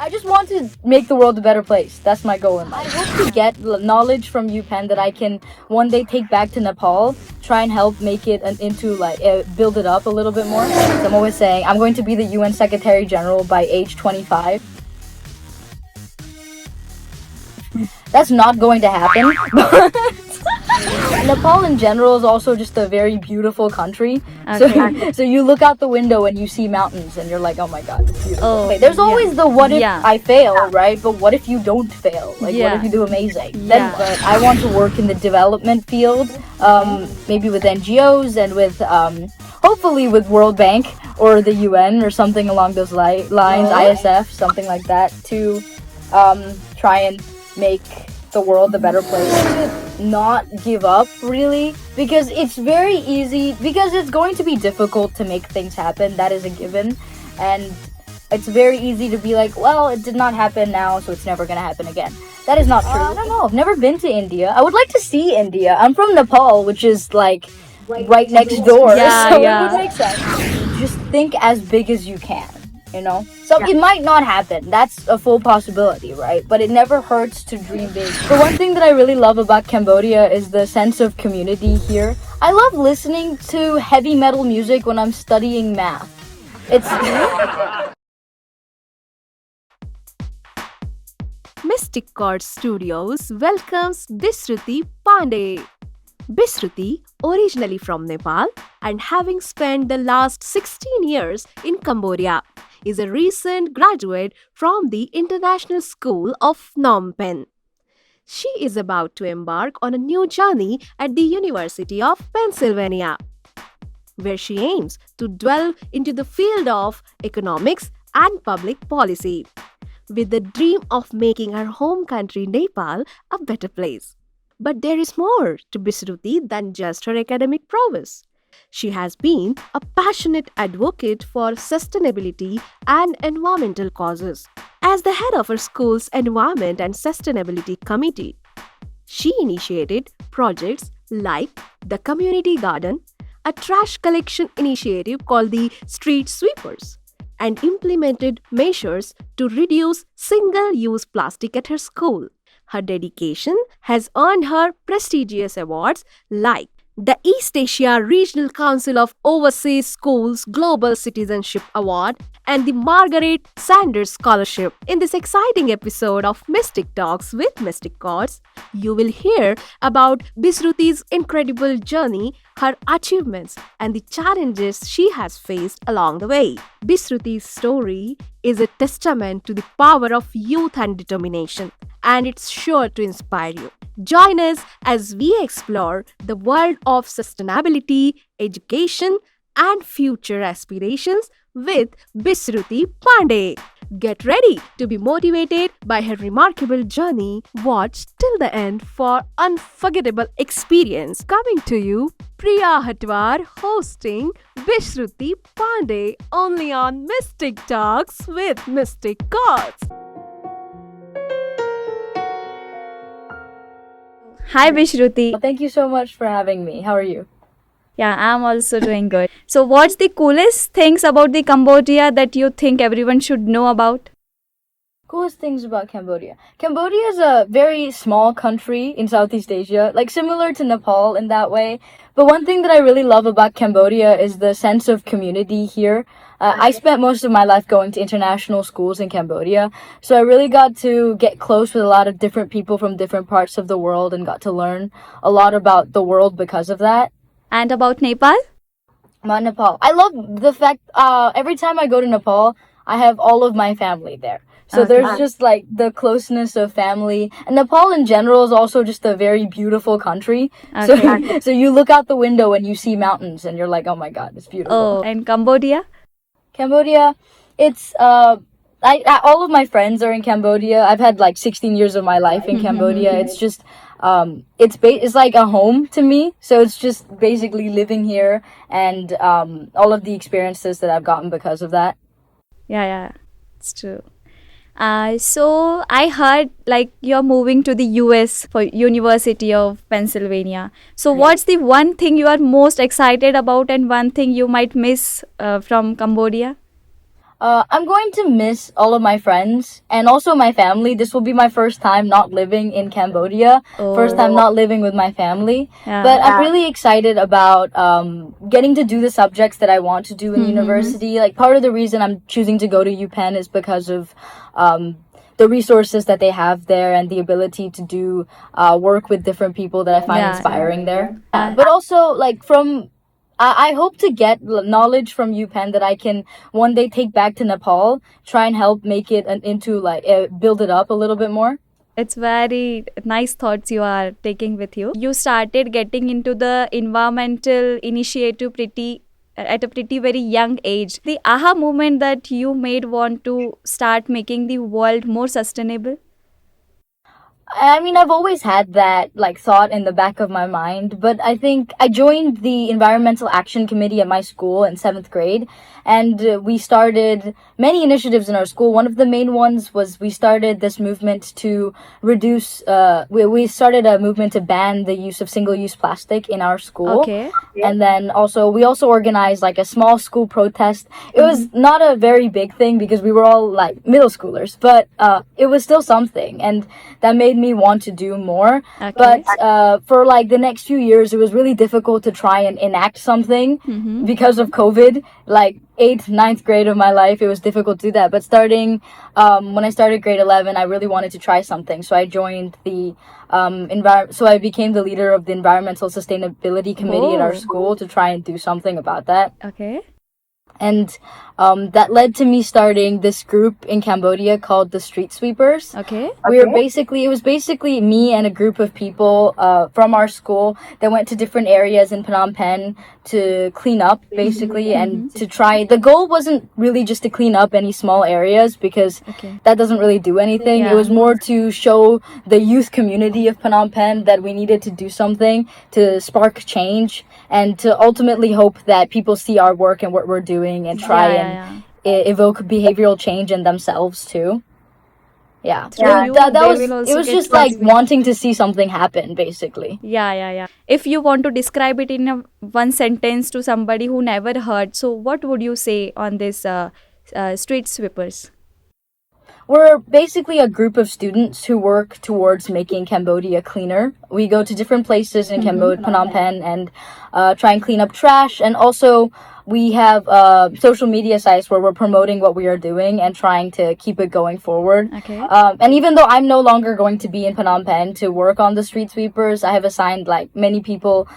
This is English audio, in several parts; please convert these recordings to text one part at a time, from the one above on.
I just want to make the world a better place. That's my goal in life. I hope to get knowledge from Upenn that I can one day take back to Nepal, try and help make it into build it up a little bit more. So I'm always saying I'm going to be the UN Secretary General by age 25. That's not going to happen. Nepal in general is also just a very beautiful country. Okay. So you look out the window and you see mountains and you're like, oh my god, it's beautiful. Oh, Okay, there's always the what if Yeah. I fail, right? But what if you don't fail? Like, what Yeah. if you do amazing? Yeah. But I want to work in the development field, maybe with NGOs and with, hopefully with World Bank or the UN or something along those lines, ISF, something like that, to try and make the world a better place. To not give up, really, because it's very easy, because it's going to be difficult to make things happen. That is a given. And it's very easy to be like, well, it did not happen now, so it's never going to happen again. That is not true. I don't know. I've never been to India. I would like to see India. I'm from Nepal, which is like right next door. Yeah, so yeah. it would make sense. Just think as big as you can. So it might not happen. That's a full possibility, right? But it never hurts to dream big. The one thing that I really love about Cambodia is the sense of community here. I love listening to heavy metal music when I'm studying math. It's Mystic Chords Studios welcomes Bisruti Pandey. Bisruti, originally from Nepal and having spent the last 16 years in Cambodia, is a recent graduate from the International School of Phnom Penh. She is about to embark on a new journey at the University of Pennsylvania, where she aims to delve into the field of economics and public policy, with the dream of making her home country Nepal a better place. But there is more to Bisruti than just her academic prowess. She has been a passionate advocate for sustainability and environmental causes. As the head of her school's Environment and Sustainability Committee, she initiated projects like the Community Garden, a trash collection initiative called the Street Sweepers, and implemented measures to reduce single-use plastic at her school. Her dedication has earned her prestigious awards like the East Asia Regional Council of Overseas Schools Global Citizenship Award and the Margaret Sanders Scholarship. In this exciting episode of Mystic Talks with Mystic Chords, you will hear about Bisruti's incredible journey, her achievements, and the challenges she has faced along the way. Bisruti's story is a testament to the power of youth and determination, and it's sure to inspire you. Join us as we explore the world of sustainability, education, and future aspirations with Bisruti Pandey. Get ready to be motivated by her remarkable journey. Watch till the end for unforgettable experience. Coming to you, Priya Hatwar hosting Bisruti Pandey only on Mystic Talks with Mystic Chords. Hi Bisruti. Thank you so much for having me. How are you? Yeah, I'm also doing good. So what's the coolest things about the Cambodia that you think everyone should know about? Coolest things about Cambodia. Cambodia is a very small country in Southeast Asia, like similar to Nepal in that way. But one thing that I really love about Cambodia is the sense of community here. I spent most of my life going to international schools in Cambodia, so I really got to get close with a lot of different people from different parts of the world and got to learn a lot about the world because of that. And about Nepal? Nepal. I love the fact every time I go to Nepal, I have all of my family there. So there's just like the closeness of family. And Nepal in general is also just a very beautiful country. Okay. So you look out the window and you see mountains and you're like, oh my god, it's beautiful. Oh, and Cambodia? Cambodia, it's all of my friends are in Cambodia. I've had like 16 years of my life in Cambodia. It's just it's like a home to me. So it's just basically living here and all of the experiences that I've gotten because of that. Yeah, it's true. So I heard like you're moving to the US for University of Pennsylvania. So what's the one thing you are most excited about and one thing you might miss from Cambodia? I'm going to miss all of my friends and also my family. This will be my first time not living in Cambodia, first time not living with my family. Yeah. But I'm really excited about getting to do the subjects that I want to do in university. Like part of the reason I'm choosing to go to Upenn is because of the resources that they have there and the ability to do work with different people that I find inspiring there. But also, like I hope to get knowledge from UPenn that I can one day take back to Nepal, try and help make it into build it up a little bit more. It's very nice thoughts you are taking with you. You started getting into the environmental initiative at a pretty very young age. The aha moment that you made want to start making the world more sustainable? I mean, I've always had that thought in the back of my mind, but I think I joined the Environmental Action Committee at my school in 7th grade, and we started many initiatives in our school. One of the main ones was we started this movement to reduce, we started a movement to ban the use of single-use plastic in our school. Okay. And then we also organized a small school protest. It was not a very big thing because we were all middle schoolers, but it was still something, and that made me want to do more. Okay. But for the next few years, it was really difficult to try and enact something because of COVID. 8th, 9th grade of my life, it was difficult to do that. But starting when I started grade 11, I really wanted to try something. So I joined the so I became the leader of the Environmental Sustainability Committee at our school to try and do something about that. Okay. And that led to me starting this group in Cambodia called the Street Sweepers. Okay. It was basically me and a group of people from our school that went to different areas in Phnom Penh to clean up, basically, and to try. The goal wasn't really just to clean up any small areas because that doesn't really do anything. Yeah. It was more to show the youth community of Phnom Penh that we needed to do something to spark change and to ultimately hope that people see our work and what we're doing and try and evoke behavioral change in themselves too. Yeah. Through So you, that they was will also it was get just motivated. wanting to see something happen basically. Yeah. If you want to describe it in one sentence to somebody who never heard, so what would you say on this street sweepers? We're basically a group of students who work towards making Cambodia cleaner. We go to different places in Cambodia, Phnom Penh, and try and clean up trash. And also, we have social media sites where we're promoting what we are doing and trying to keep it going forward. Okay. And even though I'm no longer going to be in Phnom Penh to work on the street sweepers, I have assigned many people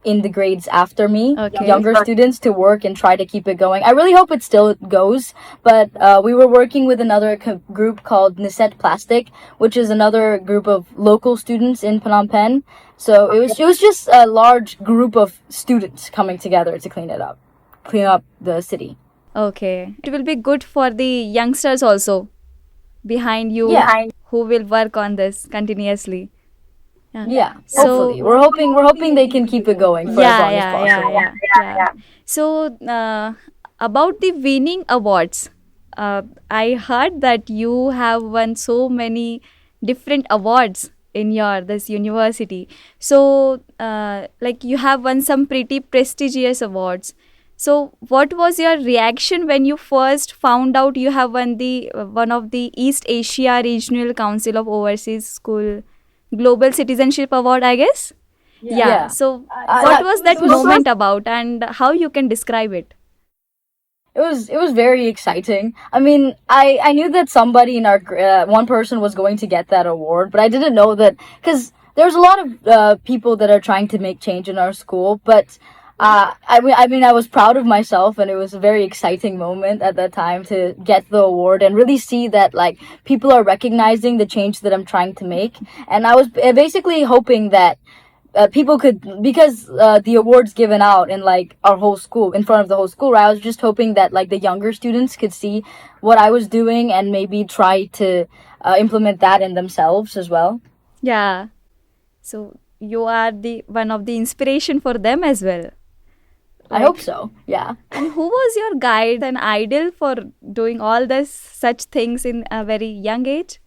in the grades after me, younger students, to work and try to keep it going. I really hope it still goes, but we were working with another group called Niset Plastic, which is another group of local students in Phnom Penh. So it was just a large group of students coming together to clean up the city. Okay. It will be good for the youngsters also behind you who will work on this continuously. Yeah, So- hopefully. We're hoping they can keep it going for as long as possible. Yeah. So, about the winning awards, I heard that you have won so many different awards in this university. So, you have won some pretty prestigious awards. So, what was your reaction when you first found out you have won the one of the East Asia Regional Council of Overseas School Global Citizenship Award, I guess? Yeah. So, what was that moment about, and how you can describe it? It was very exciting. I mean, I knew that somebody in our one person was going to get that award, but I didn't know that because there's a lot of people that are trying to make change in our school. But I mean, I was proud of myself, and it was a very exciting moment at that time to get the award and really see that people are recognizing the change that I'm trying to make. And I was basically hoping that people could, because the awards given out in our whole school, in front of the whole school, right? I was just hoping that the younger students could see what I was doing and maybe try to implement that in themselves as well. Yeah. So you are one of the inspiration for them as well. I hope so. Yeah. And who was your guide and idol for doing all such things in a very young age?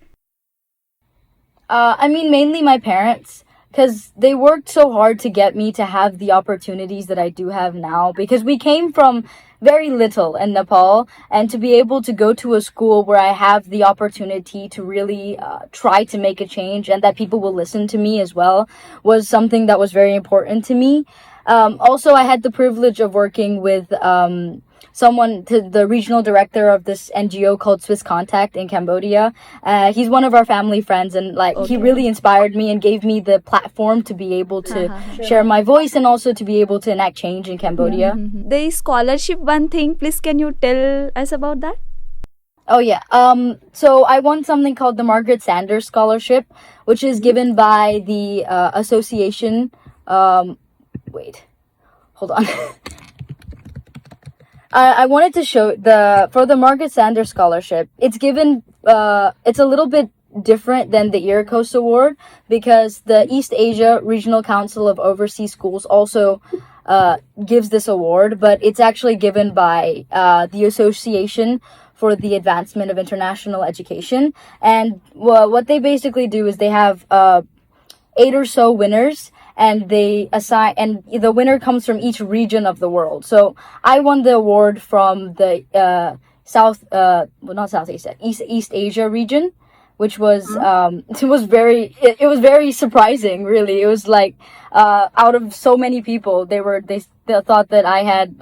I mean, mainly my parents. because they worked so hard to get me to have the opportunities that I do have now, because we came from very little in Nepal, and to be able to go to a school where I have the opportunity to really try to make a change and that people will listen to me as well was something that was very important to me. Also, I had the privilege of working with the regional director of this NGO called Swiss Contact in Cambodia. He's one of our family friends, and he really inspired me and gave me the platform to be able to share my voice and also to be able to enact change in Cambodia. The scholarship one thing, please can you tell us about that? Oh yeah. So I won something called the Margaret Sanders Scholarship, which is given by the association. Wait, hold on. I wanted to show for the Margaret Sanders Scholarship. It's given. It's a little bit different than the IRCOS Award, because the East Asia Regional Council of Overseas Schools also gives this award, but it's actually given by the Association for the Advancement of International Education. And what they basically do is they have 8 or so winners, and they assign, and the winner comes from each region of the world. So I won the award from the East Asia region, which was it was very surprising, really. It was like out of so many people, they thought that I had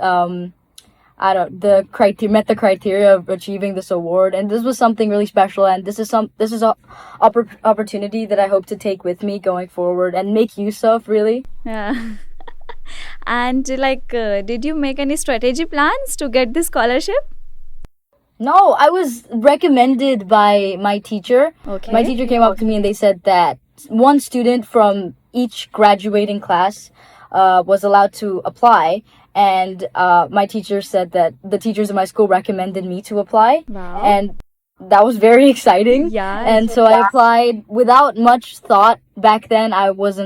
met the criteria of achieving this award, and this was something really special, and this is a opportunity that I hope to take with me going forward and make use of, really. Yeah. And did you make any strategy plans to get this scholarship? No, I was recommended by my teacher. Okay. My teacher came up to me and they said that one student from each graduating class was allowed to apply. And my teacher said that the teachers in my school recommended me to apply. Wow. And that was very exciting. Yeah. And so I applied without much thought. Back then, I was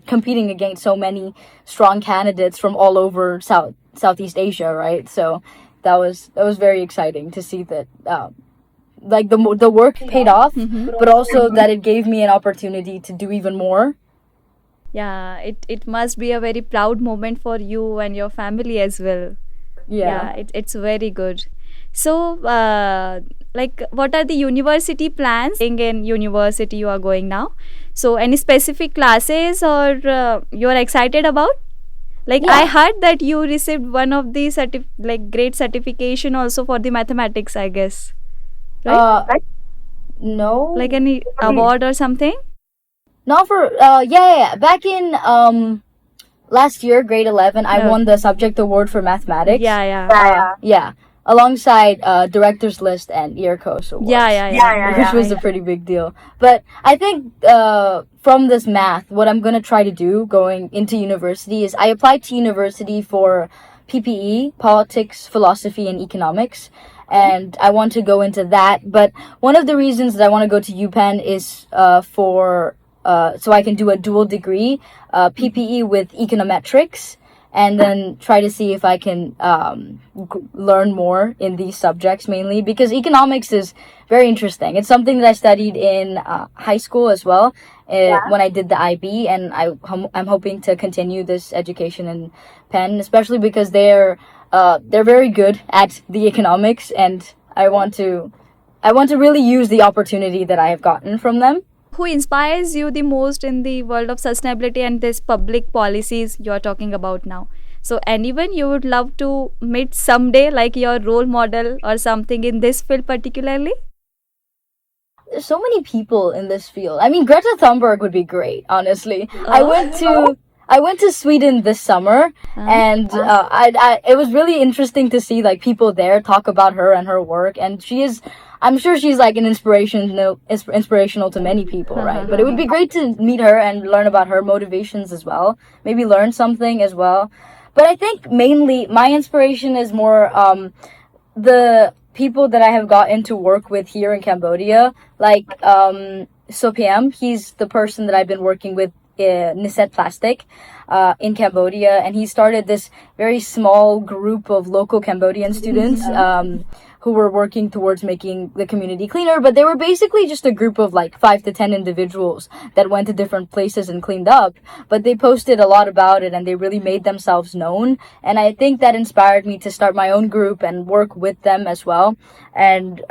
competing against so many strong candidates from all over Southeast Asia, right? So that was very exciting to see that the work paid off, but also that it gave me an opportunity to do even more. Yeah, it must be a very proud moment for you and your family as well. Yeah, it's very good. So, what are the university plans? In university you are going now. So, any specific classes or you are excited about? I heard that you received one of the great certification also for the mathematics, I guess. Right? No. Like any award or something? Not for back in last year, grade 11, I won the subject award for mathematics. Yeah. Alongside Director's List and IRCOS Awards. Which was a pretty big deal. But I think from this math, what I'm going to try to do going into university is I applied to university for PPE, Politics, Philosophy, and Economics. And I want to go into that. But one of the reasons that I want to go to Upenn is so I can do a dual degree, PPE with econometrics, and then try to see if I can learn more in these subjects, mainly because economics is very interesting. It's something that I studied in high school as well when I did the IB, and I'm hoping to continue this education in Penn, especially because they're very good at the economics, and I want to really use the opportunity that I have gotten from them. Who inspires you the most in the world of sustainability and this public policies you're talking about now? So anyone you would love to meet someday, like your role model or something in this field particularly? There's so many people in this field. I mean, Greta Thunberg would be great, honestly. I went to Sweden this summer, and it was really interesting to see people there talk about her and her work, and I'm sure she's an inspirational to many people, right? But it would be great to meet her and learn about her motivations as well. Maybe learn something as well. But I think mainly my inspiration is more the people that I have gotten to work with here in Cambodia. Sopiam, he's the person that I've been working with Niset Plastic in Cambodia, and he started this very small group of local Cambodian students who were working towards making the community cleaner, but they were basically just a group of like 5 to 10 individuals that went to different places and cleaned up. But they posted a lot about it and they really made themselves known. And I think that inspired me to start my own group and work with them as well, and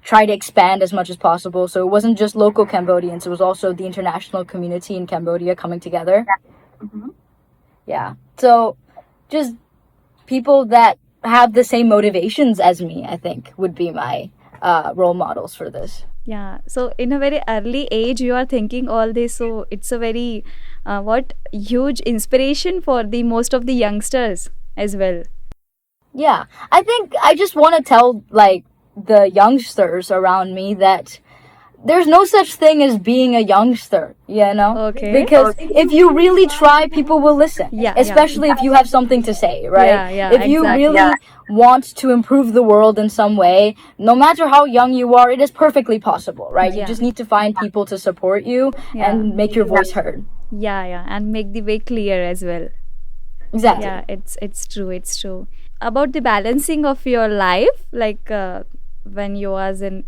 try to expand as much as possible. So it wasn't just local Cambodians, it was also the international community in Cambodia coming together. Yeah. So just people that have the same motivations as me, I think, would be my role models for this. Yeah. So in a very early age, you are thinking all this. So it's a very what huge inspiration for the most of the youngsters as well. Yeah. I think I just want to tell like the youngsters around me that there's no such thing as being a youngster, you know? Okay. Because if you really try, people will listen. Yeah, Especially if you have something to say, right? Yeah, if you exactly. really want to improve the world in some way, no matter how young you are, it is perfectly possible, right? Yeah. You just need to find people to support you Yeah. and make your voice heard. Yeah, and make the way clear as well. Exactly. Yeah, it's true. It's true. About the balancing of your life, like when you was in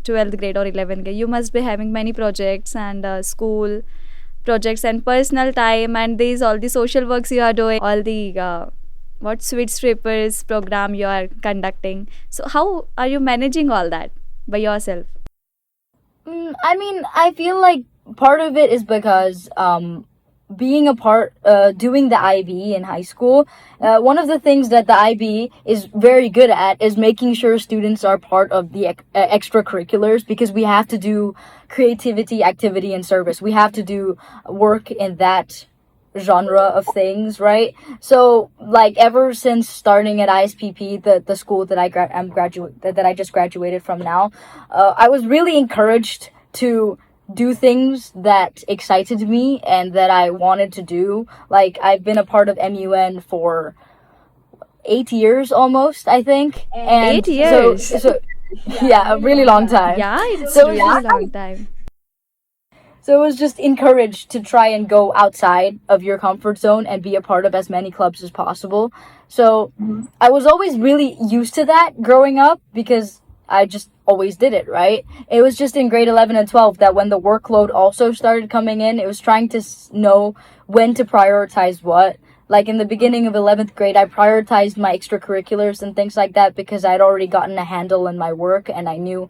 12th grade or 11th grade, you must be having many projects and school projects and personal time, and these all the social works you are doing, all the what sweet strippers program you are conducting. So how are you managing all that by yourself? I mean, I feel like part of it is because being a part, doing the IB in high school, one of the things that the IB is very good at is making sure students are part of the extracurriculars, because we have to do creativity, activity, and service. We have to do work in that genre of things, right? So like ever since starting at ISPP, the school that I just graduated from now, I was really encouraged to do things that excited me and that I wanted to do. Like I've been a part of MUN for 8 years almost, I think. And 8 years. So yeah, a really long time. Yeah, it's So really yeah. long time. So it was just encouraged to try and go outside of your comfort zone and be a part of as many clubs as possible. So I was always really used to that growing up because I just always did it, right? It was just in grade 11 and 12 that when the workload also started coming in, it was trying to know when to prioritize what. Like in the beginning of 11th grade, I prioritized my extracurriculars and things like that because I'd already gotten a handle in my work and I knew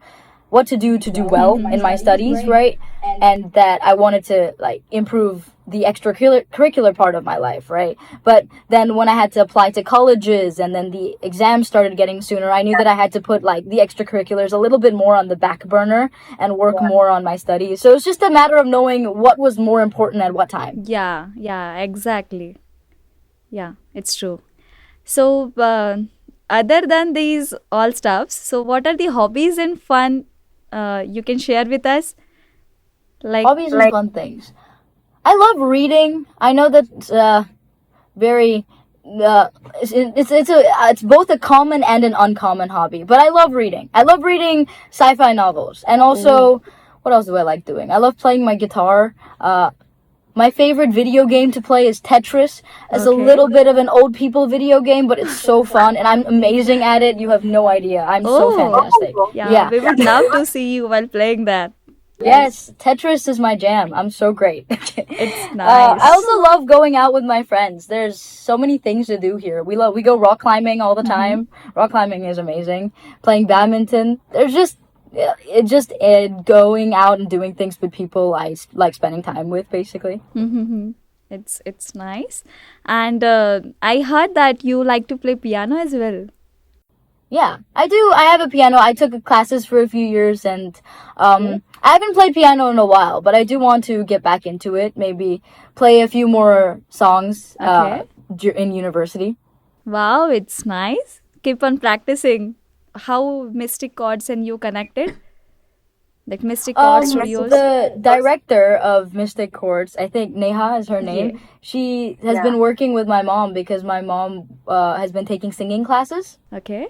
what to do well in my studies, right? And that I wanted to like improve the extracurricular part of my life, right? But then when I had to apply to colleges and then the exams started getting sooner, I knew that I had to put like the extracurriculars a little bit more on the back burner and work more on my studies. So it's just a matter of knowing what was more important at what time. Yeah, exactly. Yeah, it's true. So other than these all stuffs, so what are the hobbies and fun you can share with us? Like Hobbies and fun things. I love reading. I know that's very it's both a common and an uncommon hobby, but I love reading. I love reading sci-fi novels, and also what else do I like doing? I love playing my guitar. My favorite video game to play is Tetris. It's a little bit of an old people video game, but it's so fun, and I'm amazing at it. You have no idea. I'm so fantastic. yeah, we would love to see you while playing that. Yes, Tetris is my jam. I'm so great. It's nice. I also love going out with my friends. There's so many things to do here. We go rock climbing all the time. Rock climbing is amazing. Playing badminton. There's just going out and doing things with people I like spending time with, basically. It's nice. And I heard that you like to play piano as well. Yeah, I do. I have a piano. I took classes for a few years, and I haven't played piano in a while, but I do want to get back into it. Maybe play a few more songs in university. Wow, it's nice. Keep on practicing. How Mystic Chords and you connected? Like Mystic Chords Studios? The director of Mystic Chords, I think Neha is her name. Yeah. She has been working with my mom because my mom has been taking singing classes. Okay.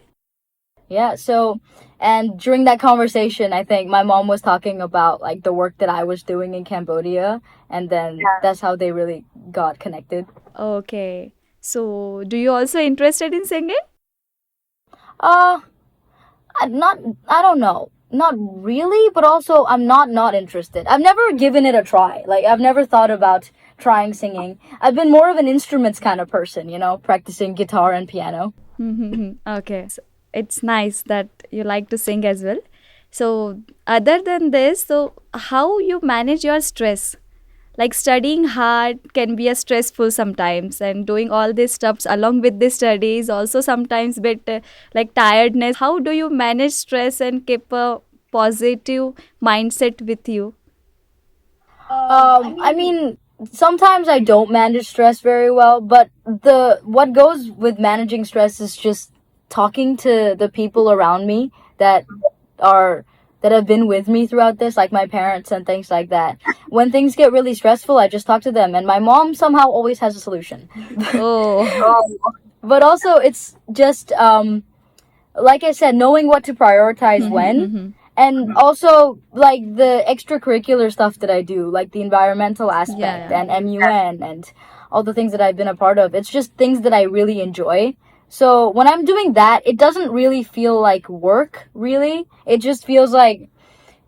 Yeah, so, and during that conversation, I think my mom was talking about like the work that I was doing in Cambodia, and then that's how they really got connected. Okay. So, do you also interested in singing? Not, I don't know. Not really, but also I'm not interested. I've never given it a try. Like, I've never thought about trying singing. I've been more of an instruments kind of person, practicing guitar and piano. Okay. So it's nice that you like to sing as well. So other than this, so how you manage your stress? Like studying hard can be a stressful sometimes, and doing all these stuffs along with the studies also sometimes bit like tiredness. How do you manage stress and keep a positive mindset with you? I mean, sometimes I don't manage stress very well, but the what goes with managing stress is just talking to the people around me that are that have been with me throughout this, like my parents and things like that. When things get really stressful, I just talk to them, and my mom somehow always has a solution. Oh, But also, it's just like I said, knowing what to prioritize when. And also, like, the extracurricular stuff that I do, like the environmental aspect yeah. and MUN and all the things that I've been a part of. It's just things that I really enjoy. So when I'm doing that, it doesn't really feel like work, really. It just feels like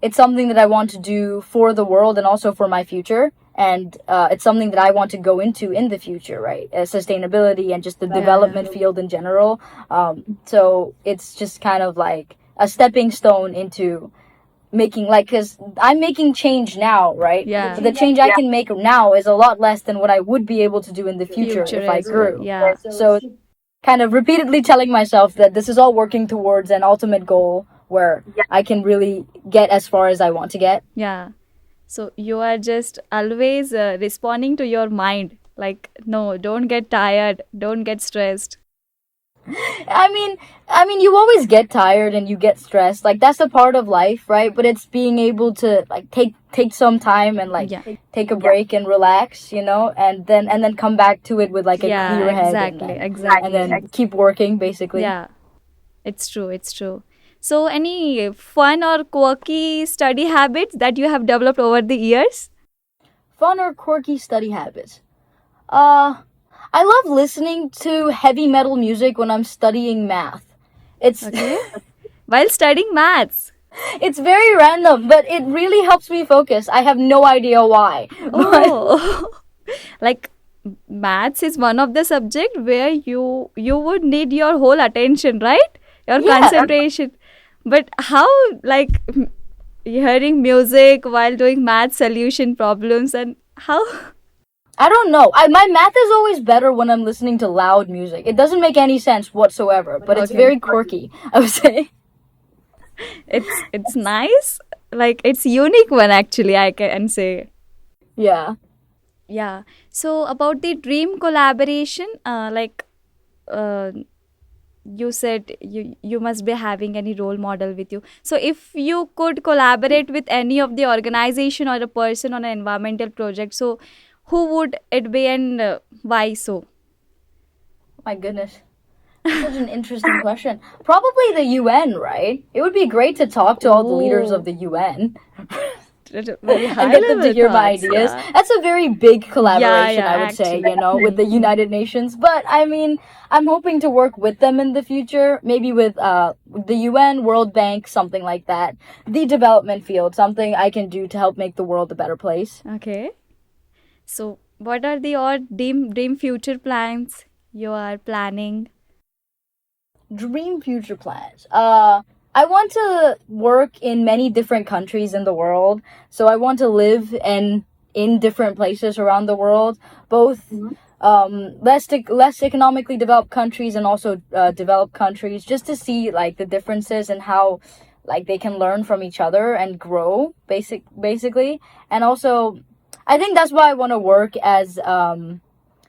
it's something that I want to do for the world and also for my future. And it's something that I want to go into in the future, right? Sustainability and just the development field in general. So it's just kind of like a stepping stone into making, like, because I'm making change now, right? Yeah. So the change I can make now is a lot less than what I would be able to do in the future if I as well. grew. Yeah. So kind of repeatedly telling myself that this is all working towards an ultimate goal where I can really get as far as I want to get. Yeah. So you are just always responding to your mind. Like, no, don't get tired, don't get stressed. I mean, you always get tired and you get stressed. Like, that's a part of life, right? But it's being able to like take some time and like Yeah. take a break and relax, and then come back to it with like a Yeah, clear head exactly, and exactly. then keep working basically. Yeah, it's true, it's true. So, any fun or quirky study habits that you have developed over the years? Fun or quirky study habits? I love listening to heavy metal music when I'm studying math. It's Okay. While studying maths. it's very random, but it really helps me focus. I have no idea why. But Oh, like maths is one of the subject where you would need your whole attention, right? Your Yeah. concentration. But how, like, hearing music while doing math solution problems, and how? I don't know. My math is always better when I'm listening to loud music. It doesn't make any sense whatsoever, but it's Okay. very quirky, I would say. It's nice. Like, it's unique one actually, I can say. Yeah. Yeah. So about the dream collaboration, uh, you said you must be having any role model with you. So if you could collaborate with any of the organization or a person on an environmental project, so who would it be, and why so? My goodness. Such an interesting question. Probably the UN, right? It would be great to talk to all the leaders of the UN Very high and get them to level hear my thoughts, ideas. yeah. That's a very big collaboration, Yeah, I would say, actually. with the United Nations. But I mean, I'm hoping to work with them in the future, maybe with the UN, World Bank, something like that. The development field, something I can do to help make the world a better place. Okay. So what are the your dream future plans you are planning? Dream future plans. I want to work in many different countries in the world. So I want to live in different places around the world, both less economically developed countries and also developed countries, just to see like the differences and how like they can learn from each other and grow basically. And also, I think that's why I want to work as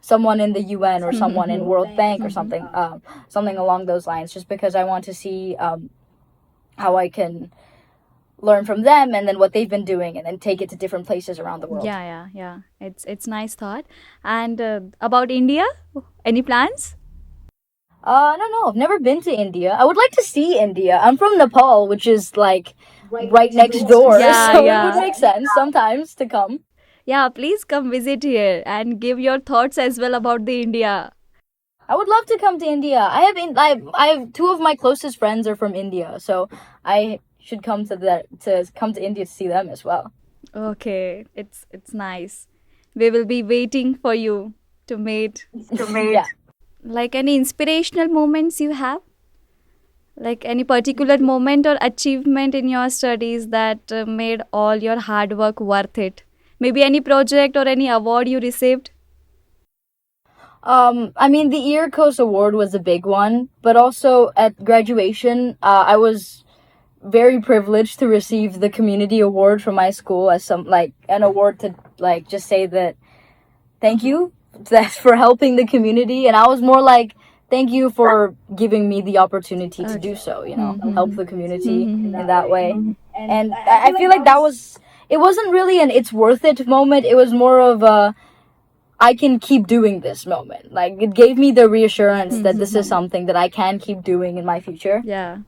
someone in the UN or someone in World Bank or something along those lines, just because I want to see how I can learn from them and then what they've been doing and then take it to different places around the world. Yeah. It's nice thought. And about India, any plans? No, I've never been to India. I would like to see India. I'm from Nepal, which is like right next door, Yeah, so yeah. it would make sense sometimes to come. Yeah, please come visit here and give your thoughts as well about the India. I would love to come to India. I have two of my closest friends are from India, so I should come to India to see them as well. Okay, it's nice. We will be waiting for you to meet. Yeah. Like any inspirational moments you have? Like any particular moment or achievement in your studies that made all your hard work worth it? Maybe any project or any award you received? I mean, the Ear Coast Award was a big one, but also at graduation, I was very privileged to receive the community award from my school as an award to just say that thank you that's for helping the community, and I was more like thank you for giving me the opportunity to do so, help the community in that way. And I feel like it wasn't really an it's worth it moment. It was more of a I can keep doing this moment. Like, it gave me the reassurance that this is something that I can keep doing in my future. Yeah.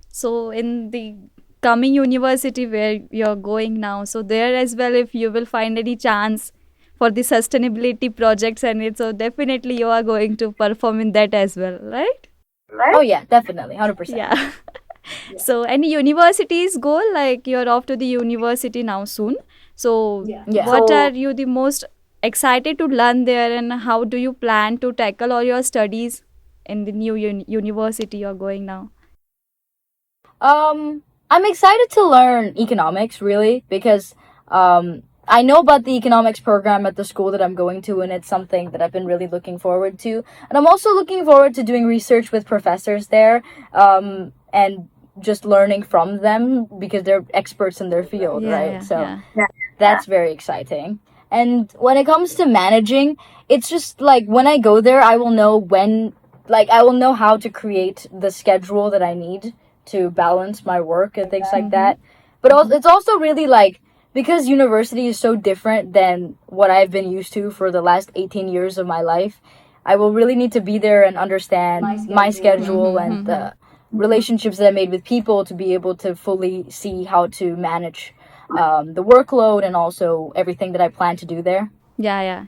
So in the coming university where you're going now, so there as well, if you will find any chance for the sustainability projects and it, so definitely you are going to perform in that as well, right? Oh yeah, definitely, 100%. Yeah. So any universities goal, like you're off to the university now soon. So Yeah. what are you the most excited to learn there, and how do you plan to tackle all your studies in the new university you're going now? I'm excited to learn economics, really, because I know about the economics program at the school that I'm going to, and it's something that I've been really looking forward to. And I'm also looking forward to doing research with professors there, and just learning from them because they're experts in their field, right? So that's very exciting. And when it comes to managing, it's just like when I go there, I will know I will know how to create the schedule that I need to balance my work and things like that. But it's also really like, because university is so different than what I've been used to for the last 18 years of my life, I will really need to be there and understand my schedule and the relationships that I made with people to be able to fully see how to manage the workload and also everything that I plan to do there. Yeah.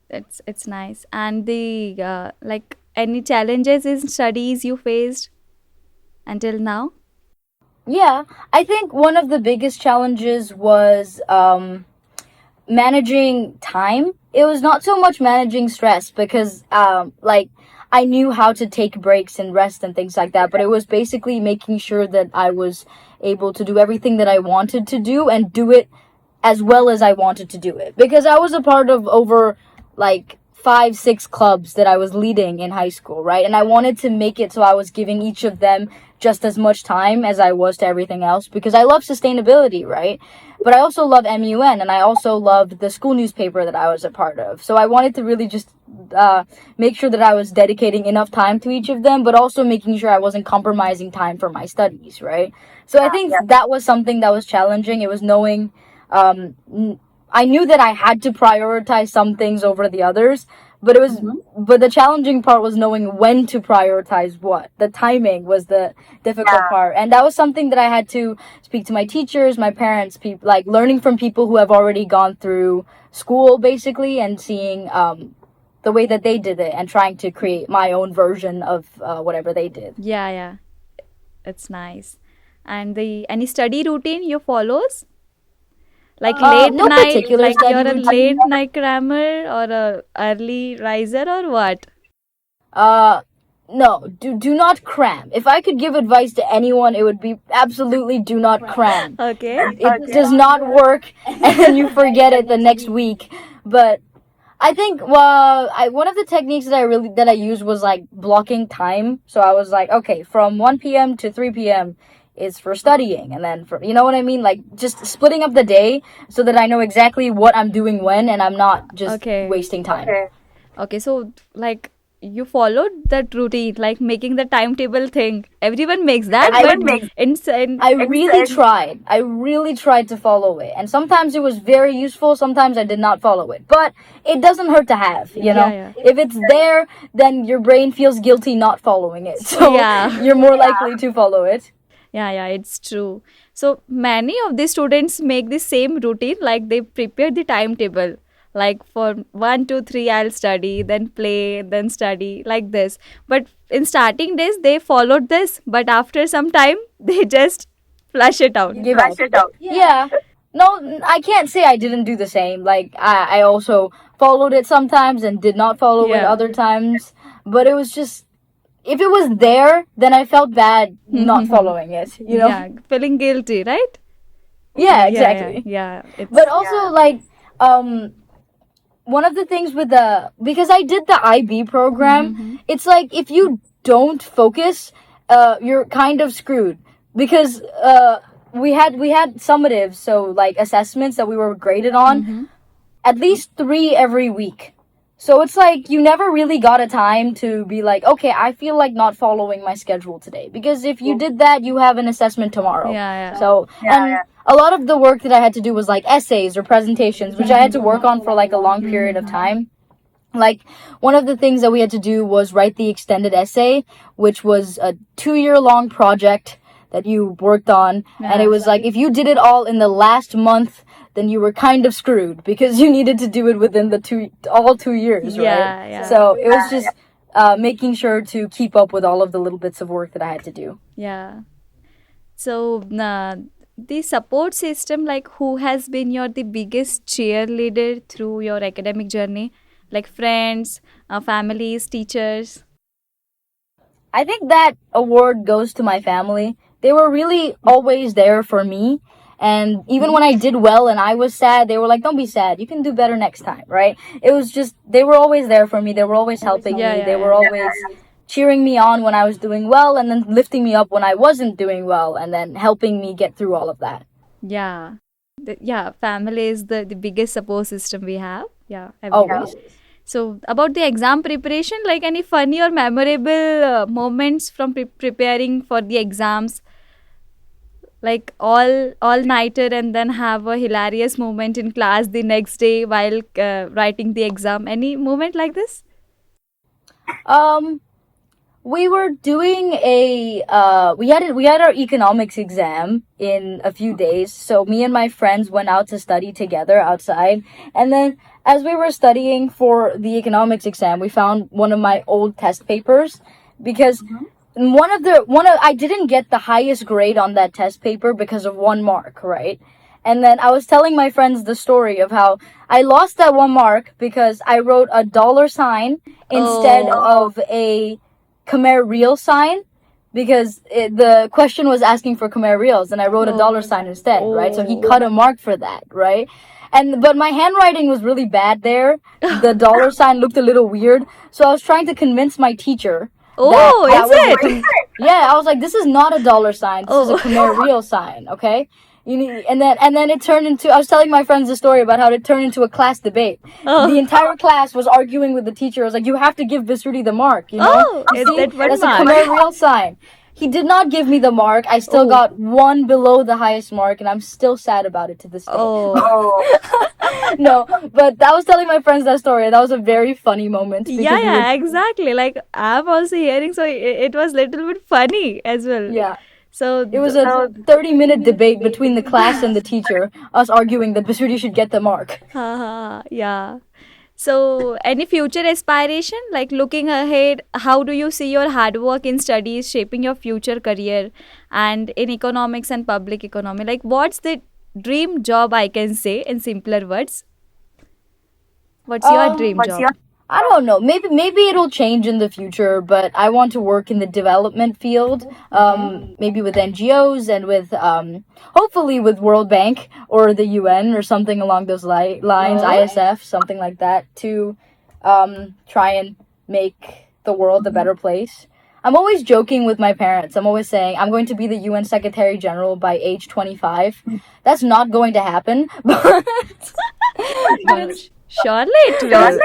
It's nice. And the like any challenges in studies you faced until now? Yeah, I think one of the biggest challenges was managing time. It was not so much managing stress because I knew how to take breaks and rest and things like that, but it was basically making sure that I was able to do everything that I wanted to do and do it as well as I wanted to do it, because I was a part of over 5-6 clubs that I was leading in high school, right? And I wanted to make it so I was giving each of them just as much time as I was to everything else, because I love sustainability, right? But I also love MUN, and I also loved the school newspaper that I was a part of. So I wanted to really just make sure that I was dedicating enough time to each of them, but also making sure I wasn't compromising time for my studies, right? So I think that was something that was challenging. It was knowing, I knew that I had to prioritize some things over the others, but but the challenging part was knowing when to prioritize what. The timing was the difficult part, and that was something that I had to speak to my teachers, my parents, learning from people who have already gone through school, basically, and seeing the way that they did it, and trying to create my own version of whatever they did. Yeah, it's nice. And the any study routine you follows? Like late no night, particular like study you're a routine. late night crammer or a early riser or what? No, do not cram. If I could give advice to anyone, it would be absolutely do not cram. Okay. It does not work, and then you forget it the next week. But I think one of the techniques that I used was blocking time. So I was like, okay, from 1 p.m. to 3 p.m. is for studying, and then you know what I mean, just splitting up the day so that I know exactly what I'm doing when, and I'm not just wasting time. Okay, so you followed that routine, like making the timetable thing. Everyone makes that, I really tried to follow it, and sometimes it was very useful, sometimes I did not follow it, but it doesn't hurt to have, you know. If it's there, then your brain feels guilty not following it, so you're more likely to follow it. Yeah, it's true. So many of the students make the same routine, like they prepare the timetable. Like for 1, 2, 3, I'll study, then play, then study, like this. But in starting days, they followed this, but after some time, they just flush it out. Give up. Yeah. No, I can't say I didn't do the same. Like I also followed it sometimes and did not follow it Yeah. other times. But it was just if it was there, then I felt bad not following it. You know? Yeah, feeling guilty, right? Yeah, Yeah, exactly. yeah. It's, But also like one of the things with the because I did the IB program, it's like if you don't focus, you're kind of screwed because we had summatives, so like assessments that we were graded on, at least 3 every week. So it's like you never really got a time to be like, okay, I feel like not following my schedule today. Because if you did that, you have an assessment tomorrow. Yeah. So, and a lot of the work that I had to do was like essays or presentations, which I had to work on for like a long period of time. Like, one of the things that we had to do was write the extended essay, which was a 2-year-long project that you worked on. And it was like, if you did it all in the last month, then you were kind of screwed because you needed to do it within the all 2 years, right? Yeah. So it was just making sure to keep up with all of the little bits of work that I had to do. Yeah. So the support system, like who has been the biggest cheerleader through your academic journey? Like friends, families, teachers? I think that award goes to my family. They were really always there for me. And even when I did well and I was sad, they were like, don't be sad. You can do better next time, right? It was just, they were always there for me. They were always helping me. They were always cheering me on when I was doing well and then lifting me up when I wasn't doing well and then helping me get through all of that. Yeah. Family is the biggest support system we have. Yeah, Always. So about the exam preparation, like any funny or memorable moments from preparing for the exams, like all nighter and then have a hilarious moment in class the next day while writing the exam. Any moment like this? We were doing we had our economics exam in a few days. So me and my friends went out to study together outside. And then as we were studying for the economics exam, we found one of my old test papers because I didn't get the highest grade on that test paper because of 1 mark, right? And then I was telling my friends the story of how I lost that 1 mark because I wrote a $ instead of a Khmer real sign because the question was asking for Khmer reals and I wrote a $ instead, right? So he cut a mark for that, right? But my handwriting was really bad there. The $ looked a little weird. So I was trying to convince my teacher. Yeah, I was like, this is not a $. This is a Khmer real sign, okay? And then it turned into, I was telling my friends the story about how it turned into a class debate. The entire class was arguing with the teacher. I was like, you have to give Bisruti the mark, you know? That's a Khmer real sign. He did not give me the mark. I still got 1 below the highest mark, and I'm still sad about it to this day. No, but I was telling my friends that story, and that was a very funny moment. Yeah, exactly. Like I'm also hearing, so it was a little bit funny as well. Yeah. So it was a 30-minute debate between the class and the teacher, us arguing that Bisruti should get the mark. Yeah. So any future aspiration, like looking ahead, how do you see your hard work in studies shaping your future career and in economics and public economy? Like what's the dream job, I can say in simpler words? What's your dream job? I don't know. Maybe it'll change in the future, but I want to work in the development field, maybe with NGOs and with hopefully with World Bank or the UN or something along those lines, ISF, something like that, to try and make the world a better place. I'm always joking with my parents. I'm always saying I'm going to be the UN Secretary General by age 25. That's not going to happen, but surely it will.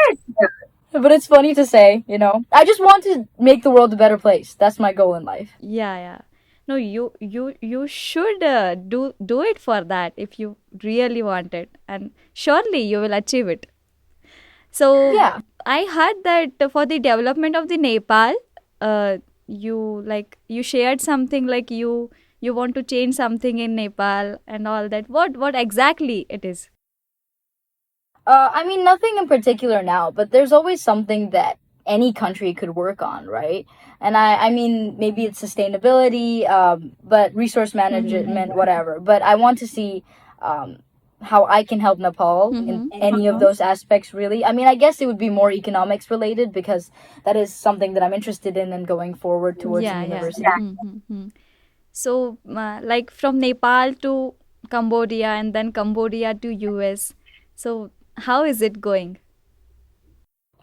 But it's funny to say, you know. I just want to make the world a better place. That's my goal in life. Yeah. No, you should do it for that if you really want it, and surely you will achieve it. So yeah, I heard that for the development of the Nepal, you shared something like you want to change something in Nepal and all that. What exactly it is? I mean, nothing in particular now, but there's always something that any country could work on, right? And I mean, maybe it's sustainability, but resource management, whatever. But I want to see um, how I can help Nepal in any of those aspects, really. I mean, I guess it would be more economics related because that is something that I'm interested in and going forward towards the Yeah, yeah. university. Mm-hmm. So, like from Nepal to Cambodia and then Cambodia to US. So, how is it going?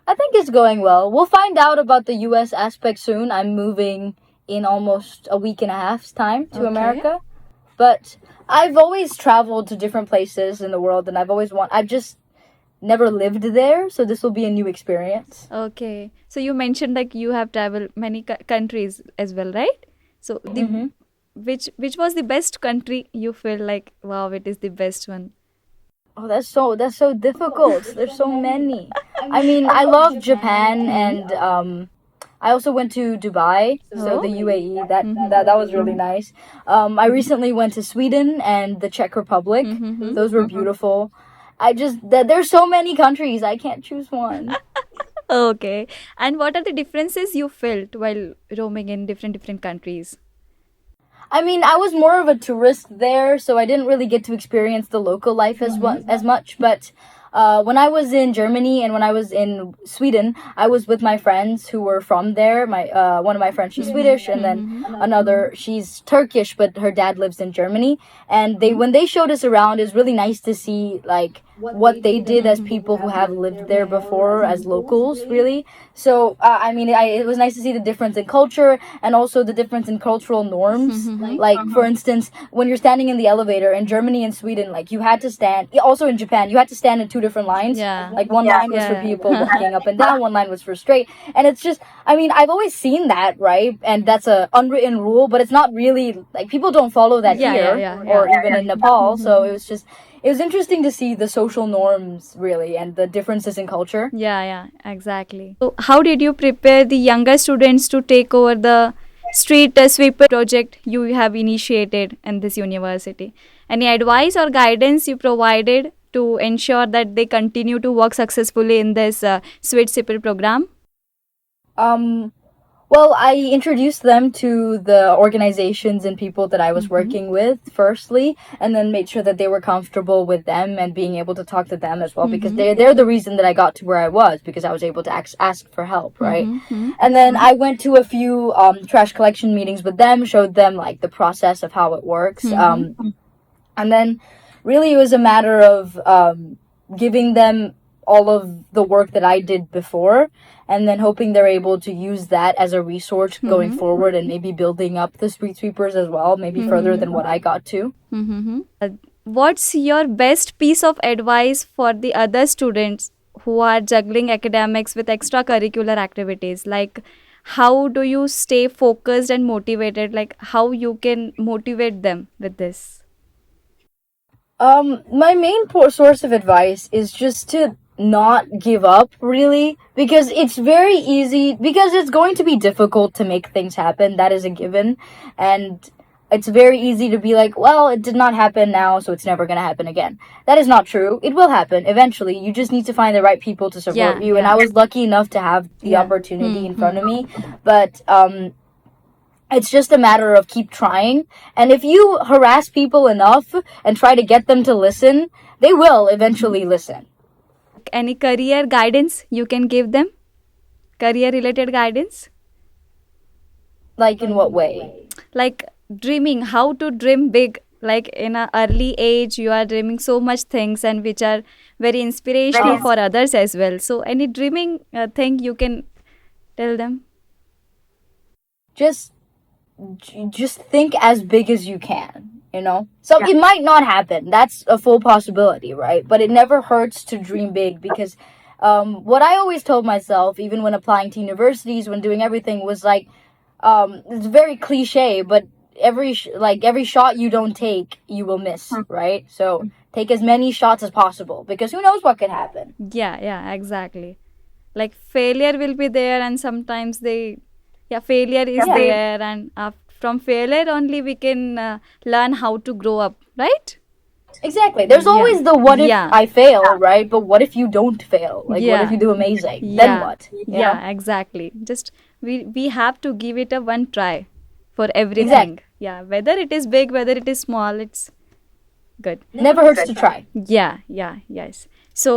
I think it's going well. We'll find out about the US aspect soon. I'm moving in almost a week and a half's time to Okay. America. But I've always traveled to different places in the world and I've just never lived there, so this will be a new experience. Okay. So, you mentioned like you have traveled many countries as well, right? So, the which was the best country you feel like, wow, it is the best one? Oh, that's so difficult. There's so many. I mean, I love Japan and I also went to Dubai, so the UAE. That was really nice. I recently went to Sweden and the Czech Republic. Those were beautiful. There's so many countries. I can't choose one. Okay. And what are the differences you felt while roaming in different countries? I mean, I was more of a tourist there, so I didn't really get to experience the local life as much. But when I was in Germany and when I was in Sweden, I was with my friends who were from there. My one of my friends, she's Swedish, and then another, she's Turkish, but her dad lives in Germany. And when they showed us around, it was really nice to see like what they did as people who have lived there before as locals, really. So I mean, it was nice to see the difference in culture and also the difference in cultural norms. Like for instance, when you're standing in the elevator in Germany and Sweden, like you had to stand, also in Japan, you had to stand in two different lines. Yeah. Like one line was for Yeah. people walking up and down, one line was for straight. And it's just, I mean, I've always seen that, right? And that's a unwritten rule, but it's not really like people don't follow that Yeah, here yeah, or even in Nepal. So it was interesting to see the social norms really and the differences in culture. Yeah, exactly. So, how did you prepare the younger students to take over the street sweeper project you have initiated in this university? Any advice or guidance you provided to ensure that they continue to work successfully in this street sweeper program? Well, I introduced them to the organizations and people that I was working with firstly, and then made sure that they were comfortable with them and being able to talk to them as well, because they're the reason that I got to where I was, because I was able to ask for help, right? And then I went to a few trash collection meetings with them, showed them like the process of how it works, and then really it was a matter of giving them all of the work that I did before, and then hoping they're able to use that as a resource going forward and maybe building up the street sweepers as well, maybe further than what I got to. What's your best piece of advice for the other students who are juggling academics with extracurricular activities? Like, how do you stay focused and motivated? Like, how you can motivate them with this? My main source of advice is just to not give up, really, because it's very easy, because it's going to be difficult to make things happen. That is a given. And it's very easy to be like, well, it did not happen now, so it's never going to happen again. That is not true. It will happen eventually. You just need to find the right people to support you. And I was lucky enough to have the opportunity in front of me. But, it's just a matter of keep trying. And if you harass people enough and try to get them to listen, they will eventually listen. Any career guidance you can give them? Career related guidance? Like in what way? Like dreaming, how to dream big. Like in an early age, you are dreaming so much things and which are very inspirational for others as well. So any dreaming thing you can tell them? Just think as big as you can, you know? So it might not happen. That's a full possibility, right? But it never hurts to dream big, because what I always told myself, even when applying to universities, when doing everything, was like, it's very cliche, but every shot you don't take, you will miss, right? So take as many shots as possible, because who knows what could happen. Yeah, exactly. Like failure will be there, and sometimes failure is there, and from failure only we can learn how to grow up, right? Exactly. There's Yeah. always the what if Yeah. I fail, right? But what if you don't fail? Like, what if Yeah. you do amazing? Then Yeah. what? You know? Yeah, exactly. Just we have to give it a one try for everything. Exactly. Yeah, whether it is big, whether it is small, it's good. Never hurts to try. Yeah, yeah, yes. So,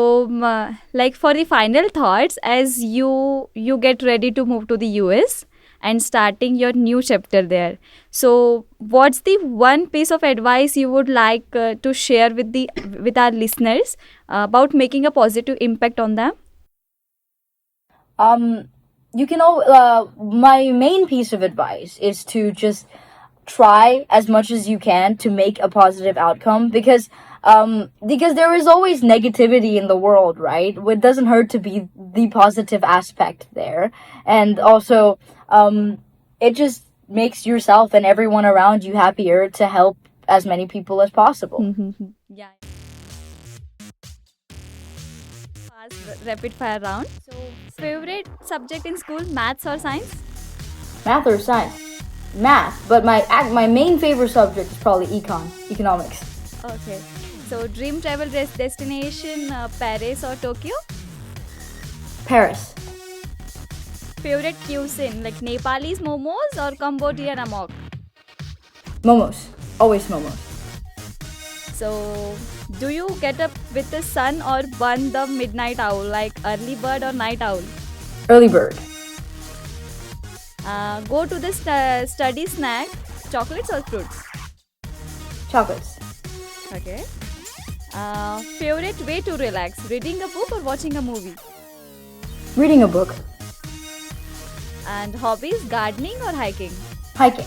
like for the final thoughts, as you get ready to move to the US and starting your new chapter there. So, what's the one piece of advice you would like to share with our listeners about making a positive impact on them? You can my main piece of advice is to just try as much as you can to make a positive outcome, because there is always negativity in the world, right? It doesn't hurt to be the positive aspect there. And also, it just makes yourself and everyone around you happier to help as many people as possible. Yeah. Fast rapid fire round. So, favorite subject in school, maths or science? Math or science? Math, but my main favorite subject is probably economics. Okay. So, dream travel destination, Paris or Tokyo? Paris. Favorite cuisine, like Nepalese momos or Cambodian amok? Momos. Always momos. So, do you get up with the sun or burn the midnight owl, like early bird or night owl? Early bird. Go to the study snack, chocolates or fruits? Chocolates. Okay. Favorite way to relax, reading a book or watching a movie? Reading a book. And hobbies, gardening or hiking? Hiking.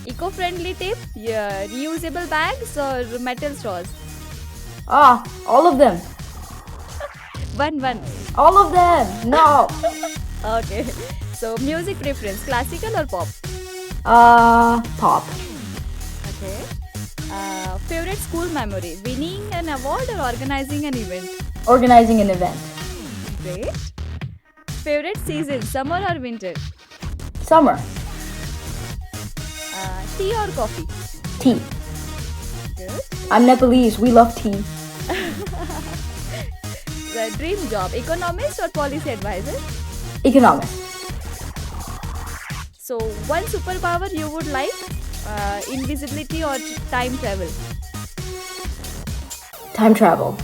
Eco-friendly tip, yeah, reusable bags or metal straws? All of them. One. All of them. No. Okay. So music preference, classical or pop? Pop. Okay. Favorite school memory, winning an award or organizing an event? Organizing an event. Great. Favorite season, summer or winter? Summer. Tea or coffee? Tea. Good. I'm Nepalese. We love tea. The dream job, economist or policy advisor? Economics. So, one superpower you would like, invisibility or time travel? Time travel.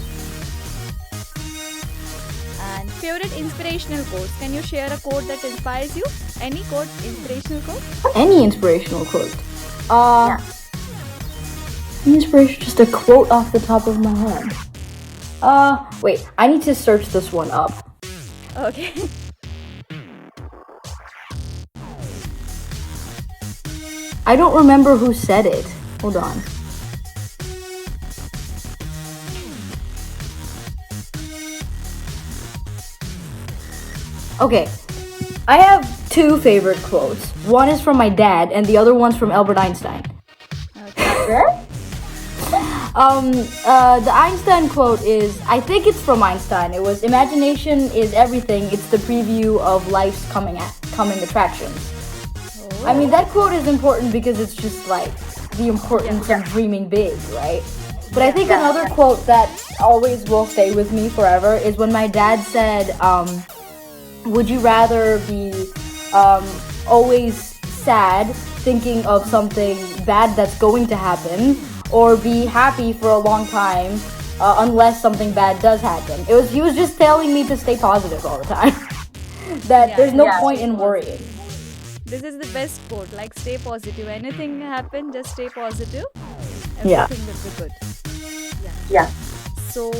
And favorite inspirational quote, can you share a quote that inspires you? Any quote, inspirational quote? Any inspirational quote. Inspiration, just a quote off the top of my head. Wait, I need to search this one up. Okay. I don't remember who said it. Hold on. Okay, I have two favorite quotes. One is from my dad, and the other one's from Albert Einstein. Okay. The Einstein quote is, I think it's from Einstein. It was, imagination is everything. It's the preview of life's coming attractions. I mean, that quote is important because it's just like the importance of dreaming big, right? But I think another quote that always will stay with me forever is when my dad said, would you rather be always sad thinking of something bad that's going to happen, or be happy for a long time unless something bad does happen? He was just telling me to stay positive all the time. That there's no point in worrying. This is the best quote, like stay positive. Anything happen, just stay positive. Yeah. Everything will be good. Yeah. So,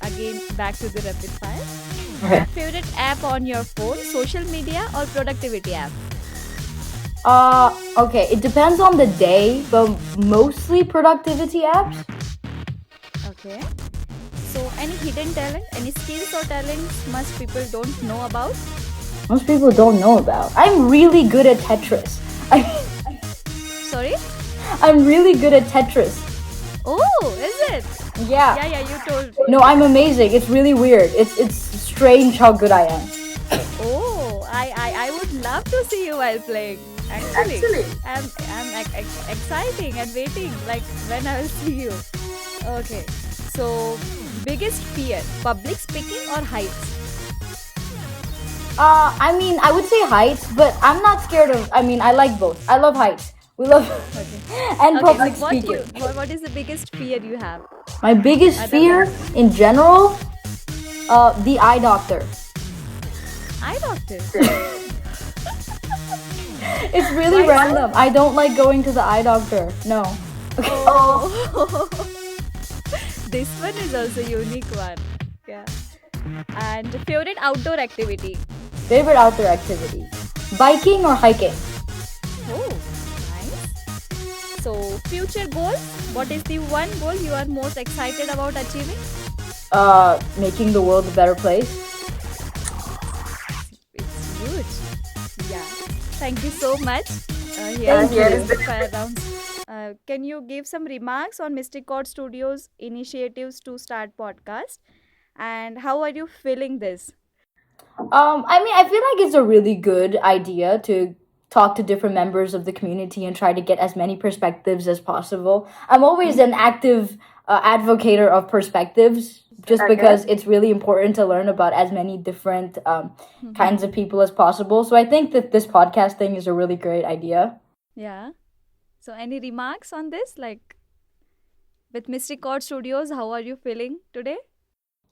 again, back to the rapid fire. Okay. Favorite app on your phone, social media or productivity app? Okay, it depends on the day, but mostly productivity apps. Okay. So, any hidden talent, any skills or talents most people don't know about? Most people don't know about. I'm really good at Tetris. Sorry? I'm really good at Tetris. Oh, is it? Yeah. Yeah, you told. No, I'm amazing. It's really weird. It's strange how good I am. Oh, I would love to see you while playing. Actually, I'm exciting and waiting. Like when I will see you. Okay. So, biggest fear: public speaking or heights? I mean, I would say heights, but I'm not scared of. I mean, I like both. I love heights. We love and Okay. public So, speaking. what is the biggest fear you have? My biggest Other fear than in general, the eye doctor. eye doctor. It's really Why so? random. I don't like going to the eye doctor. No. Oh. This one is also unique one. Yeah. And favorite outdoor activity. Favorite outdoor activity: biking or hiking. Oh, nice. So, future goals. What is the one goal you are most excited about achieving? Making the world a better place. It's huge. Yeah. Thank you so much. Thank Here you. is the fire round. Can you give some remarks on Mystic Chord Studios' initiatives to start podcast? And how are you feeling this? I mean, I feel like it's a really good idea to talk to different members of the community and try to get as many perspectives as possible. I'm always an active advocator of perspectives, just because it's really important to learn about as many different kinds of people as possible. So I think that this podcast thing is a really great idea. Yeah. So, any remarks on this? Like with Mystic Chord Studios, how are you feeling today?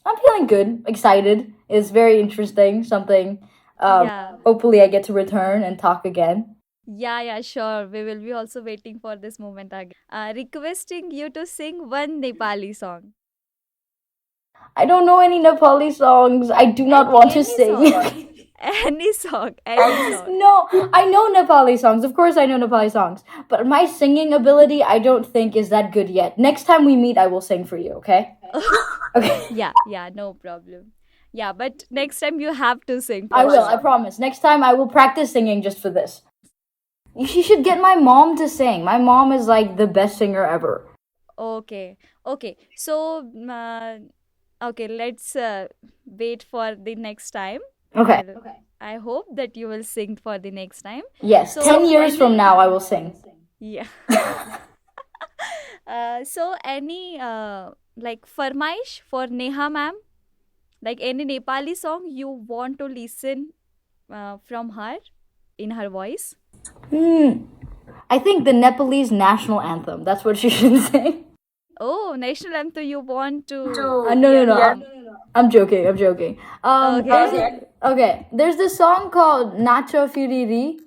I'm feeling good, excited. It's very interesting. Something. Yeah. Hopefully, I get to return and talk again. Yeah, sure. We will be also waiting for this moment again. Requesting you to sing one Nepali song. I don't know any Nepali songs. I do not want to Any sing. song. Any song. Any song. No, I know Nepali songs. Of course, I know Nepali songs. But my singing ability, I don't think is that good yet. Next time we meet, I will sing for you. Okay? Okay. Yeah, no problem. Yeah, but next time you have to sing. I For will. I sure. promise. Next time, I will practice singing just for this. You should get my mom to sing. My mom is like the best singer ever. Okay. So, okay, let's wait for the next time. Okay. I hope that you will sing for the next time. Yes. So 10 years from any now, I will sing. yeah. So any like farmaish for Neha ma'am, like any Nepali song you want to listen from her in her voice? I think the Nepalese national anthem. That's what she should sing. Oh, national anthem you want to No. hear I'm joking. Okay. Okay. Okay. There's this song called Nacho Firiri,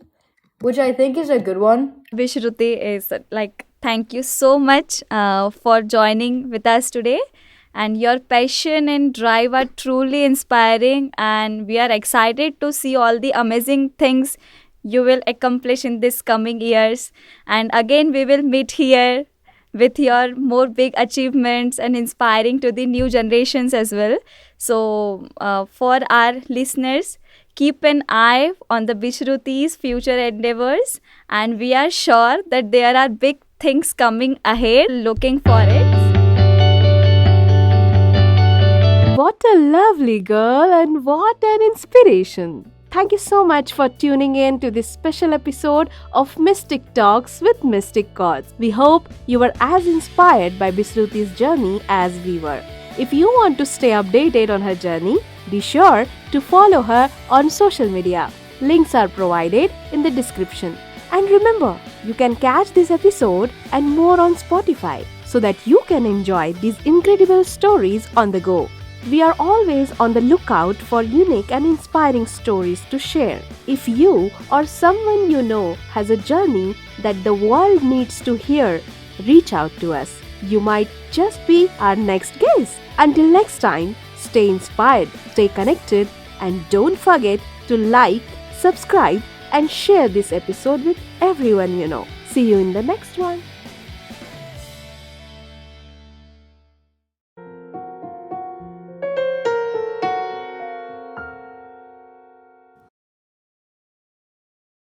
which I think is a good one. Bisruti is like, thank you so much for joining with us today. And your passion and drive are truly inspiring. And we are excited to see all the amazing things you will accomplish in this coming years. And again, we will meet here with your more big achievements and inspiring to the new generations as well. So, for our listeners, keep an eye on the Bishruti's future endeavors, and we are sure that there are big things coming ahead. Looking for it. What a lovely girl and what an inspiration. Thank you so much for tuning in to this special episode of Mystic Talks with Mystic Chords. We hope you were as inspired by Bisruti's journey as we were. If you want to stay updated on her journey, be sure to follow her on social media. Links are provided in the description. And remember, you can catch this episode and more on Spotify so that you can enjoy these incredible stories on the go. We are always on the lookout for unique and inspiring stories to share. If you or someone you know has a journey that the world needs to hear, reach out to us. You might just be our next guest. Until next time, stay inspired, stay connected, and don't forget to like, subscribe, and share this episode with everyone you know. See you in the next one.